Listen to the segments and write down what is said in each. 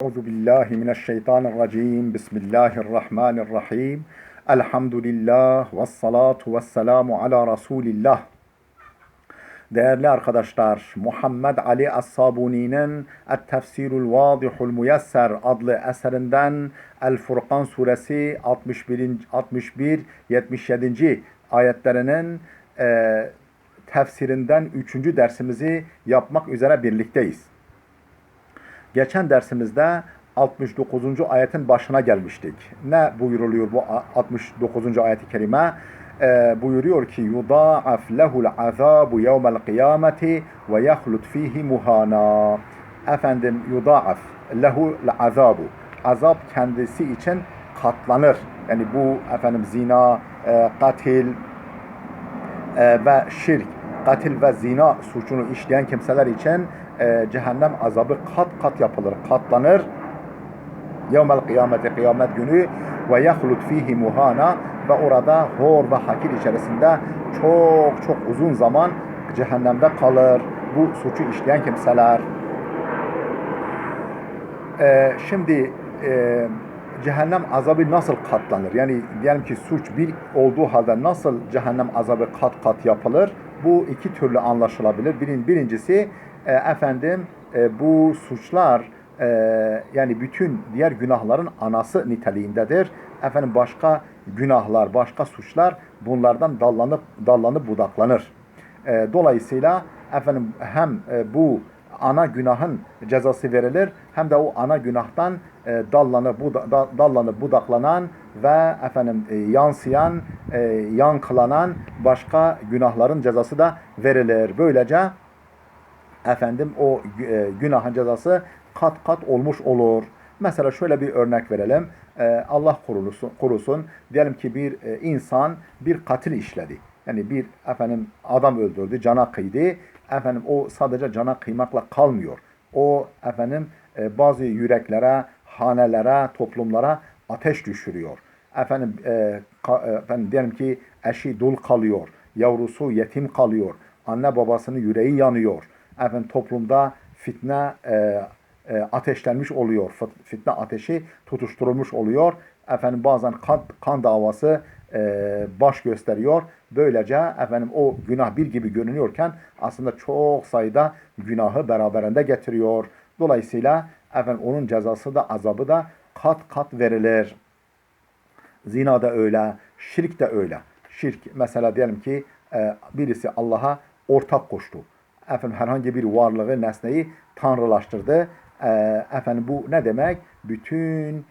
Euzu billahi mineşşeytanirracim. Bismillahirrahmanirrahim. Elhamdülillah ve salatu ve selamu ala Resulillah. Değerli arkadaşlar, Muhammed Ali Es-Sabuni'nin Et-Tefsirul Vadihul Muyesser adlı eserinden El Furkan suresi 61-77. ayetlerinin tefsirinden 3. dersimizi yapmak üzere birlikteyiz. Geçen dersimizde 69. ayetin başına gelmiştik. Ne buyuruluyor bu 69. ayet-i kerime? Buyuruyor ki yudâ'af lehul azâbu yevmel kıyameti ve yahlut fihi muhana. Efendim yudâ'af lehul azâbu. Azap kendisi için katlanır. Yani bu efendim zina, katil ve şirk, katil ve zina suçunu işleyen kimseler için cehennem azabı kat kat yapılır, katlanır. Yevmel kıyameti, kıyamet günü ve yahlut fihi muhana ve orada hor ve hakir içerisinde çok uzun zaman cehennemde kalır bu suçu işleyen kimseler. Şimdi cehennem azabı nasıl katlanır? Yani diyelim ki suç bir olduğu halde nasıl cehennem azabı kat kat yapılır? Bu iki türlü anlaşılabilir. Birincisi bu suçlar yani bütün diğer günahların anası niteliğindedir. Başka günahlar, başka suçlar bunlardan dallanıp budaklanır. Dolayısıyla hem bu ana günahın cezası verilir hem de o ana günahtan dallanıp budaklanan ve yansıyan, yankılanan başka günahların cezası da verilir. Böylece o günahın cezası kat kat olmuş olur. Mesela şöyle bir örnek verelim. Allah korusun. Diyelim ki bir insan bir katil işledi. Yani bir adam öldürdü, cana kıydı. O sadece cana kıymakla kalmıyor. O bazı yüreklere, hanelere, toplumlara ateş düşürüyor. Diyelim ki eşi dul kalıyor, yavrusu yetim kalıyor, anne babasının yüreği yanıyor. Toplumda fitne ateşlenmiş oluyor. Fitne ateşi tutuşturulmuş oluyor. Bazen kan davası baş gösteriyor. Böylece o günah bir gibi görünüyorken aslında çok sayıda günahı beraberinde getiriyor. Dolayısıyla onun cezası da azabı da kat kat verilir. Zina da öyle, şirk de öyle. Şirk mesela diyelim ki birisi Allah'a ortak koştu. Herhangi bir varlığı, nesneyi tanrılaştırdı. Bu ne demek? Bütün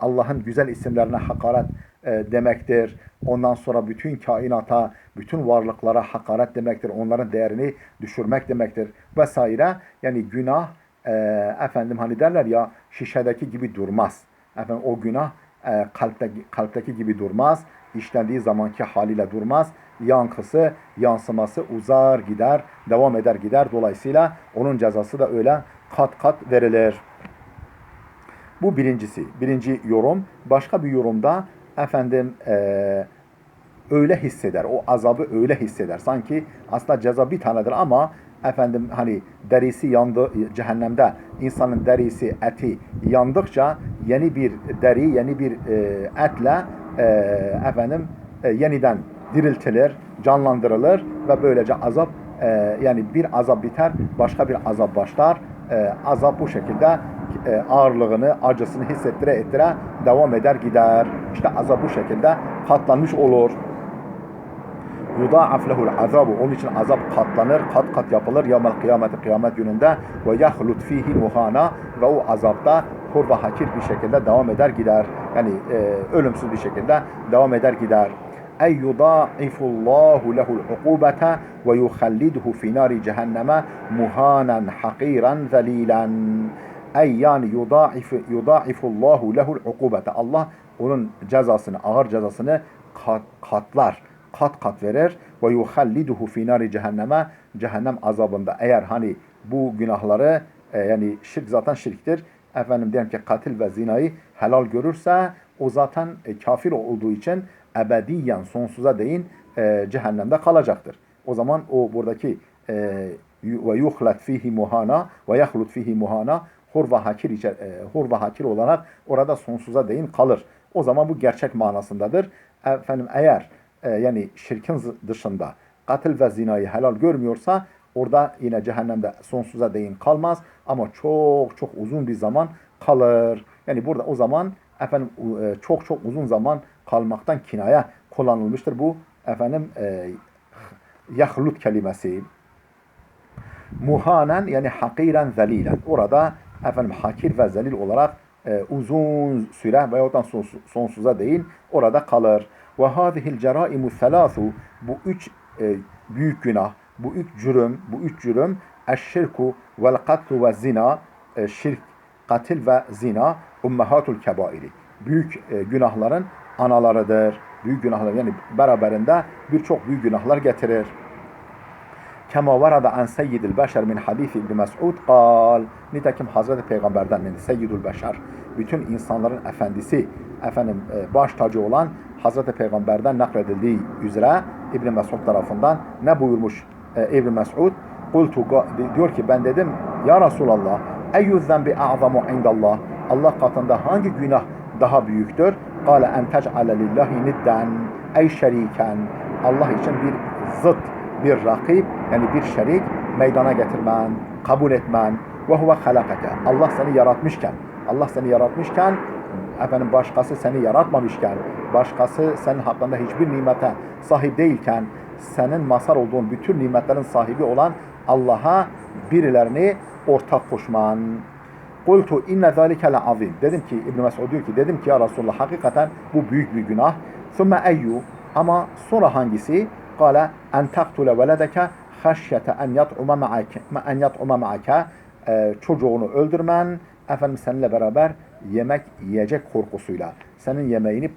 Allah'ın güzel isimlerine hakaret demektir. Ondan sonra bütün kainata, bütün varlıklara hakaret demektir. Onların değerini düşürmek demektir. Vesaire. Yani günah hani derler ya şişedeki gibi durmaz. O günah kalpteki gibi durmaz. İşlendiği zamanki haliyle durmaz. Yankısı, yansıması uzar gider, devam eder gider. Dolayısıyla onun cezası da öyle kat kat verilir. Bu birincisi. Birinci yorum. Başka bir yorumda öyle hisseder. O azabı öyle hisseder. Sanki aslında ceza bir tanedir ama hani derisi yandı cehennemde insanın derisi, eti yandıkça yeni bir deri, yeni bir etle yeniden diriltilir, canlandırılır ve böylece azap yani bir azap biter, başka bir azap başlar. Azap bu şekilde ağırlığını, acısını hissettire devam eder gider. İşte azap bu şekilde katlanmış olur. Yudâ'af lehul azabu. Onun için azap katlanır, kat kat yapılır. Yevmel kıyameti, kıyamet gününde ve yahlut fihi muhana ve o azapta hor ve hakir bir şekilde devam eder gider. Yani ölümsüz bir şekilde devam eder gider. Ey yudâ'ifullahu lehul ukubete ve yuhalliduhu fi nari cehenneme muhanen hakiran zelilen. Ey yani yudâ'ifullahu lehul ukubete. Allah onun cezasını, ağır cezasını katlar. Kat kat verir ve yuhalliduhu fi nari cehenneme cehennem azabında eğer hani bu günahları yani şirk zaten şirktir. Diyelim ki katil ve zinayı helal görürse o zaten kafir olduğu için ebediyen sonsuza değin cehennemde kalacaktır. O zaman o buradaki ve yuhlet fihi muhana ve yahlut fihi muhana hur ve hakir olarak orada sonsuza değin kalır. O zaman bu gerçek manasındadır. Efendim eğer yani şirkin dışında katil ve zinayı helal görmüyorsa orada yine cehennemde sonsuza değin kalmaz ama çok çok uzun bir zaman kalır. Yani burada o zaman efendim çok çok uzun zaman kalmaktan kinaya kullanılmıştır bu efendim yahlut kelimesi. Muhanen yani hakiren zelilen. Orada efendim hakir ve zelil olarak uzun süre veyahut da sonsuza değin orada kalır. Ve hâzihil ceraimu selâsu, bu üç büyük günah, bu üç cürüm eşşirku vel katlu ve zina, şirk, katil ve zina ummehatul kebairi. Büyük günahların analarıdır. Büyük günahlar yani beraberinde birçok büyük günahlar getirir. Kema varada an seyyidil beşer min hadisi İbn Mes'ud kal. Nitekim Hazreti Peygamber'den yani seyyidul beşer, bütün insanların efendisi, efendim baş tacı olan Hazreti Peygamber'den nakledildiği üzere İbn Mes'ud tarafından ne buyurmuş İbn Mes'ud? Kultu, diyor ki ben dedim ya Resulallah, eyyü zenbi a'zamu indallah, Allah katında hangi günah daha büyüktür? Kale en tec'ale lillahi nidden ey şeriken, Allah için bir zıt, bir rakip yani bir şerik meydana getirmen, kabul etmen. Ve huve halakake, Allah seni yaratmışken efendim başkası seni yaratmamışken, başkası senin hakkında hiçbir nimete sahip değilken, senin mazhar olduğun bütün nimetlerin sahibi olan Allah'a birilerini ortak koşman. Kultu inne zâlike le'azîm. Dedim ki İbn Mes'ud diyor ki dedim ki ya Resulullah hakikaten bu büyük bir günah. Sümme eyyu, ama sonra hangisi? Kale en taktule veledeke haşyete en yat'uma ma'ake, çocuğunu öldürmen efendim seninle beraber yemek yiyecek korkusuyla, senin yemeğini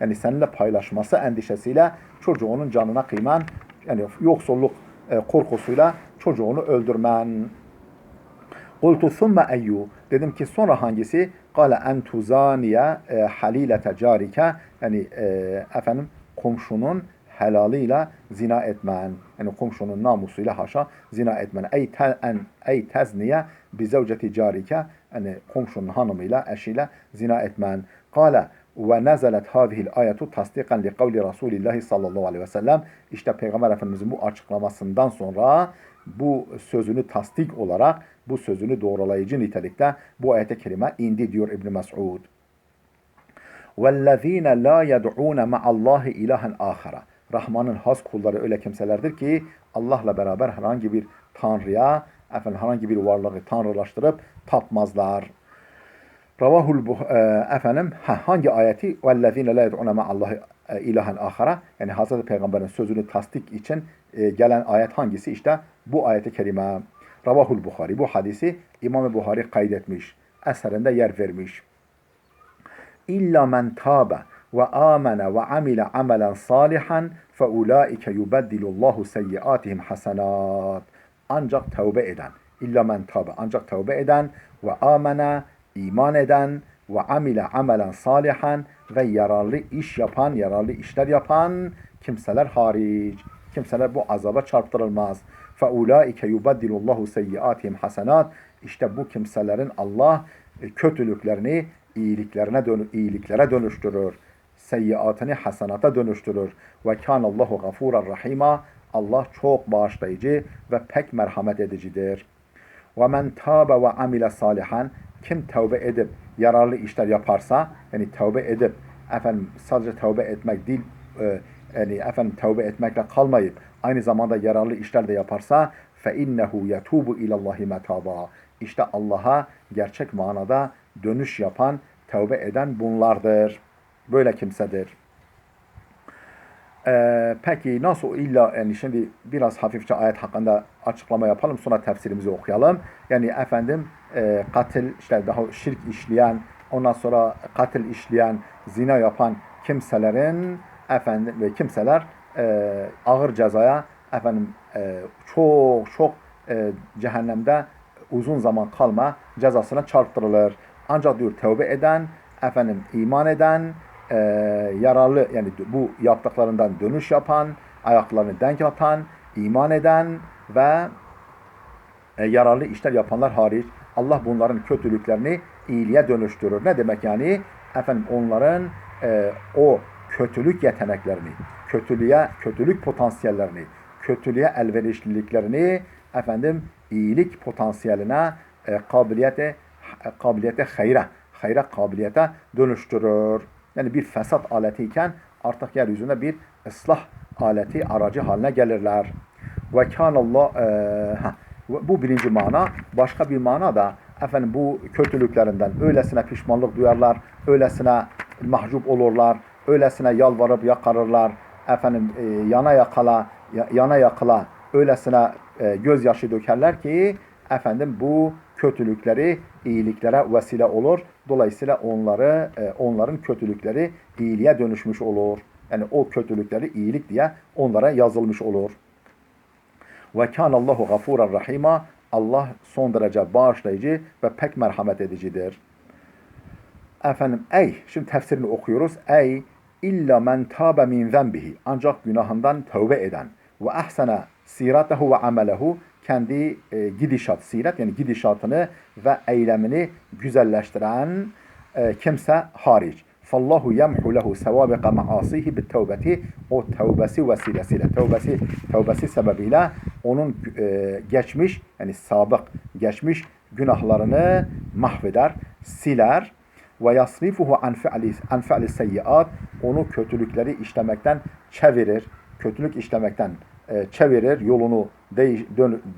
yani seninle paylaşması endişesiyle çocuğunun canına kıyman, yani yoksulluk korkusuyla çocuğunu öldürmen. Kultu thumme eyyu, dedim ki sonra hangisi? Kale en tuzaniye halilete carike, yani efendim komşunun helalıyla zina etmen, yani komşunun namusuyla haşa zina etmen. Ey tezniye bi zevceti carike, yani komşunun hanımıyla, eşiyle zina etmen. Kale ve nezelet hâzihil ayetu tasdikan li kavli Resulillahi sallallahu aleyhi ve sellem. İşte Peygamber Efendimizin bu açıklamasından sonra bu sözünü tasdik olarak, bu sözünü doğrulayıcı nitelikte bu ayet-i kerime indi diyor İbn Mes'ud. وَالَّذ۪ينَ لَا يَدْعُونَ مَعَ اللّٰهِ اِلَٰهًا آخَرَ. Rahman'ın has kulları öyle kimselerdir ki Allah'la beraber herhangi bir tanrıya, herhangi bir varlığı tanrılaştırıp tapmazlar. Hangi ayeti? وَالَّذ۪ينَ لَا يَدْعُونَ مَعَ اللّٰهِ اِلَٰهًا آخَرَ. Yani Hazreti Peygamber'in sözünü tasdik için gelen ayet hangisi? İşte bu ayet-i kerime. Ravahul Buhari. Bu hadisi İmam-ı Buhari kaydetmiş. Eserinde yer vermiş. İlla men tabe ve amene ve amile amelen salihan fe ulaike yubeddilullahu seyyiatihim hasenat. Ancak tevbe eden, illa men tabe, ancak tevbe eden ve amene, iman eden ve amile amelen salihan ve yararlı iş yapan, yararlı işler yapan kimseler hariç. Kimseler bu azaba çarptırılmaz. فَاُولَٰئِكَ يُبَدِّلُ اللّٰهُ سَيِّئَاتِهِمْ hasenat. İşte bu kimselerin Allah kötülüklerini iyiliklere dönüştürür. Seyyiatını hasenata dönüştürür. Ve kânallahu gafûran rahîmâ. Allah çok bağışlayıcı ve pek merhamet edicidir. Ve men tâbe ve amile salihan. Kim tevbe edip yararlı işler yaparsa, yani tevbe edip sadece tevbe etmek değil, yani tevbe etmekle kalmayıp aynı zamanda yararlı işler de yaparsa فَاِنَّهُ يَتُوبُ اِلَى اللّٰهِ مَتَابًا. İşte Allah'a gerçek manada dönüş yapan, tevbe eden bunlardır. Böyle kimsedir. Peki nasıl yani şimdi biraz hafifçe ayet hakkında açıklama yapalım, sonra tefsirimizi okuyalım. Yani katil, işte daha şirk işleyen, ondan sonra katil işleyen, zina yapan kimselerin kimseler ağır cezaya çok cehennemde uzun zaman kalma cezasına çarptırılır. Ancak diyor tevbe eden, iman eden, yararlı yani bu yaptıklarından dönüş yapan, ayaklarını denk atan, iman eden ve yararlı işler yapanlar hariç Allah bunların kötülüklerini iyiliğe dönüştürür. Ne demek yani? Efendim onların o kötülük yeteneklerini, kötülük potansiyellerini, kötülüğe elverişliliklerini efendim iyilik potansiyeline, kabiliyete hayra kabiliyete dönüştürür. Yani bir fesat aletiyken artık yeryüzünde bir ıslah aleti, aracı haline gelirler. Ve kânallah, bu birinci mana. Başka bir mana da efendim bu kötülüklerinden öylesine pişmanlık duyarlar, öylesine mahcup olurlar, öylesine yalvarıp yakarırlar, efendim yana yakıla öylesine gözyaşı dökerler ki efendim bu kötülükleri iyiliklere vesile olur. Dolayısıyla onların kötülükleri iyiliğe dönüşmüş olur. Yani o kötülükleri iyilik diye onlara yazılmış olur. Ve kânallahu gafûran rahîmâ. Allah son derece bağışlayıcı ve pek merhamet edicidir. Efendim şimdi tefsirini okuyoruz. İlla men tâbe min zenbihi. Ancak günahından tövbe eden. Ve ahsene siratehu ve amelehu. Kendi siret yani gidişatını ve eylemini güzelleştiren kimse hariç. Fallahu yemhu lehu sevabiqa maasihi bit tevbeti. O tevbesi vesilesiyle, tevbesi sebebiyle onun geçmiş yani geçmiş günahlarını mahveder, siler. Ve yasrifuhu an fi'li seyyiat. Onu kötülükleri işlemekten çevirir. Kötülük işlemekten çevirir, yolunu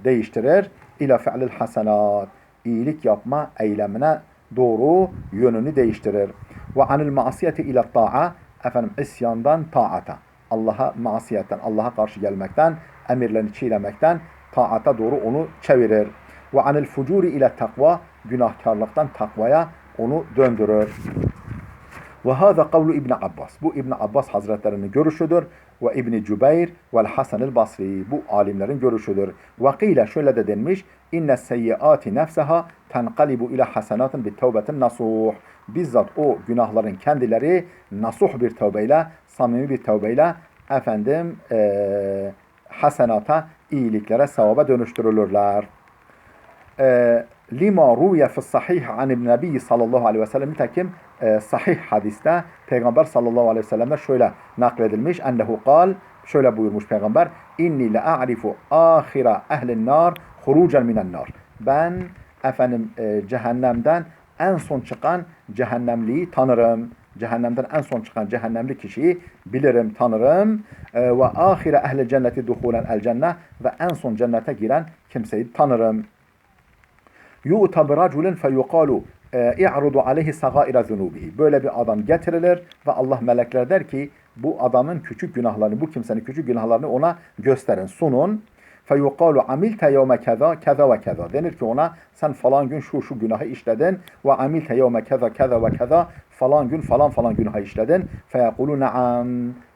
değiştirir. İla fi'lil hasenat. İyilik yapma eylemine doğru yönünü değiştirir. Ve anil masiyeti ila ta'a. Efendim isyandan taata. Allah'a karşı gelmekten, emirlerini çiğnemekten taata doğru onu çevirir. Ve anil fucuri ile takva. Günahkarlıktan takvaya onu döndürür. Ve hâzâ kavlu İbn Abbas. Bu İbn Abbas Hazretlerinin görüşüdür. Ve İbn Cübeyr ve Hasan-ı Basri. Bu alimlerin görüşüdür. Ve kîle şöyle de denmiş. İnne seyyiâti nefseha tenqalibu ila hasenatın bit tevbetin nasuh. Bizzat o günahların kendileri nasuh bir tevbeyle, samimi bir tevbeyle efendim hasenata, iyiliklere, sevaba dönüştürülürler. Lima ruye fi sahih an ibn Nebi sallallahu aleyhi ve sellem. Nitekim sahih hadiste Peygamber sallallahu aleyhi ve sellem'e şöyle nakledilmiş. Ennehu kal, şöyle buyurmuş Peygamber. İnni le a'rifu ahira ehlin nar hurucen minen nar. Ben efendim cehennemden en son çıkan cehennemliyi tanırım. Cehennemden en son çıkan cehennemli kişiyi bilirim, tanırım. Ve ahire ehli cenneti duhulen el cennet. Ve en son cennete giren kimseyi tanırım. yu'ta bi raculin feyuqalu i'rudu aleyhi sagaira zunubihi. Böyle bir adam getirilir ve Allah melekler der ki bu adamın küçük günahlarını, bu kimsenin küçük günahlarını ona gösterin, sunun. Feyuqalu amilte yevme keza keza ve keza. Denir ki ona sen falan gün şu günahı işledin ve amilte yevme keza keza ve keza falan gün falan günahı işledin. Feyekulu na'am.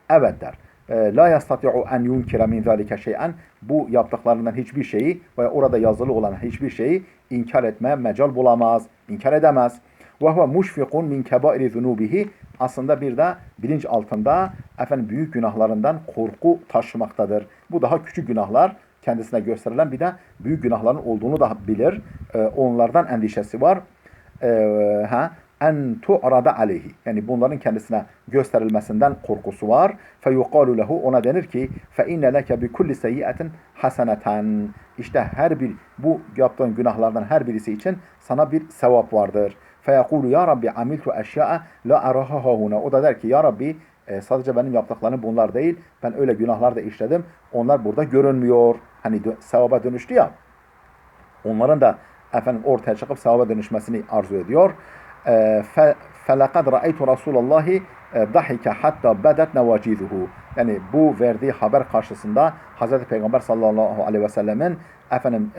Evet der. La yastati'u en yunkira min zalike şey'en. Bu yaptıklarından hiçbir şeyi veya orada yazılı olan hiçbir şeyi inkar etmeye mecal bulamaz, inkar edemez. Ve huve muşfikun min kebairi zunubihi. Aslında bir de bilinç altında efendim büyük günahlarından korku taşımaktadır. Bu daha küçük günahlar kendisine gösterilen, bir de büyük günahların olduğunu da bilir. Onlardan endişesi var. En tu'rada aleyhi. Yani bunların kendisine gösterilmesinden korkusu var. Feyuqalu lehu, ona denir ki fe inne leke bi kulli seyyiatin haseneten. İşte her bir bu yaptığın günahlardan her birisi için sana bir sevap vardır. Feyekulu ya Rabbi amiltu eşya'a la araha huna. O da der ki ya Rabbi sadece benim yaptıklarım bunlar değil. Ben öyle günahlar da işledim. Onlar burada görünmüyor. Hani sevaba dönüştü ya. Onların da efendim ortaya çıkıp sevaba dönüşmesini arzu ediyor. فَلَقَدْ رَأَيْتُ رَسُولَ اللّٰهِ ضَحِكَ حَتَّى بَدَتْ نَوَاجِذُهُ. Yani bu verdiği haber karşısında Hz. Peygamber sallallahu aleyhi ve sellemin efendim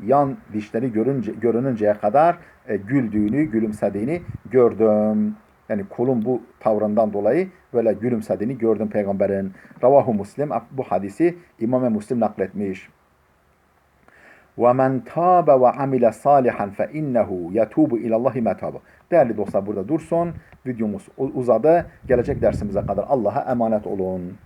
yan dişleri görününceye kadar güldüğünü, gülümsediğini gördüm. Yani kulun bu tavrından dolayı böyle gülümsediğini gördüm Peygamberin. Ravahu Muslim, bu hadisi İmam-ı Müslim nakletmiş. وَمَنْ تَابَ وَعَمِلَ صَالِحًا فَاِنَّهُ يَتُوبُ اِلَى اللّٰهِ مَتَابًا. Değerli dostlar, burada dursun. Videomuz uzadı. Gelecek dersimize kadar Allah'a emanet olun.